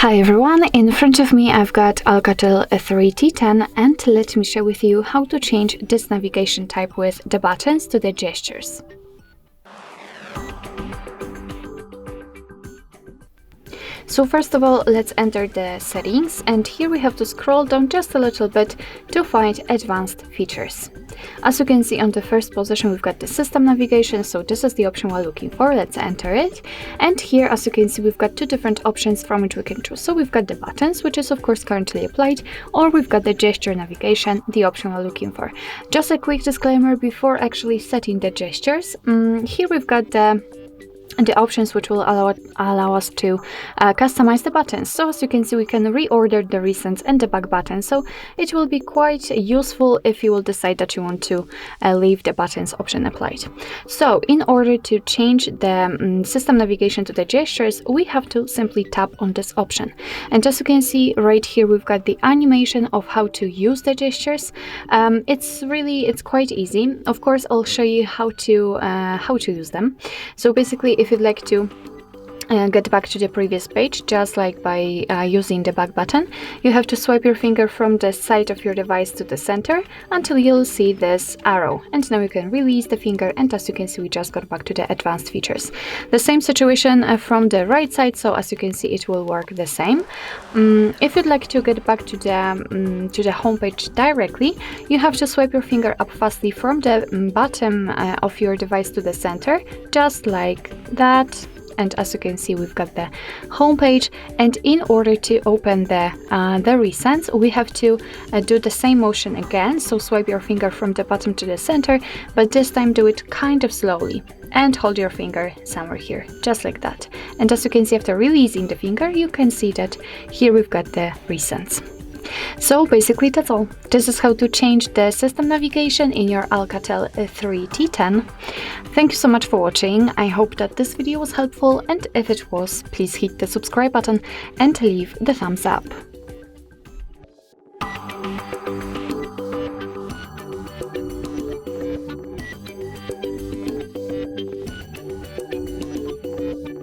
Hi everyone, in front of me I've got Alcatel 3T10 and let me share with you how to change this navigation type with the buttons to the gestures. So first of all, let's enter the settings, and here we have to scroll down just a little bit to find advanced features. As you can see, on the first position we've got the system navigation, so this is the option we're looking for. Let's enter it, and here as you can see we've got two different options from which we can choose. So we've got the buttons, which is of course currently applied, or we've got the gesture navigation, the option we're looking for. Just a quick disclaimer before actually setting the gestures. Here we've got the options which will allow us to customize the buttons. So as you can see, we can reorder the recent and the back button, so it will be quite useful if you will decide that you want to leave the buttons option applied. So in order to change the system navigation to the gestures, we have to simply tap on this option, and as you can see right here we've got the animation of how to use the gestures. It's quite easy. Of course I'll show you how to use them. So basically, if you'd like to get back to the previous page, just like by using the back button, you have to swipe your finger from the side of your device to the center until you'll see this arrow, and now you can release the finger, and as you can see we just got back to the advanced features. The same situation from the right side, so as you can see it will work the same. If you'd like to get back to the home page directly, you have to swipe your finger up fastly from the bottom of your device to the center, just like that. And as you can see, we've got the home page, and in order to open the recents, we have to do the same motion again. So swipe your finger from the bottom to the center, but this time do it kind of slowly and hold your finger somewhere here, just like that. And as you can see, after releasing the finger, you can see that here we've got the recents. So basically that's all. This is how to change the system navigation in your Alcatel 3T10. Thank you so much for watching. I hope that this video was helpful, and if it was, please hit the subscribe button and leave the thumbs up.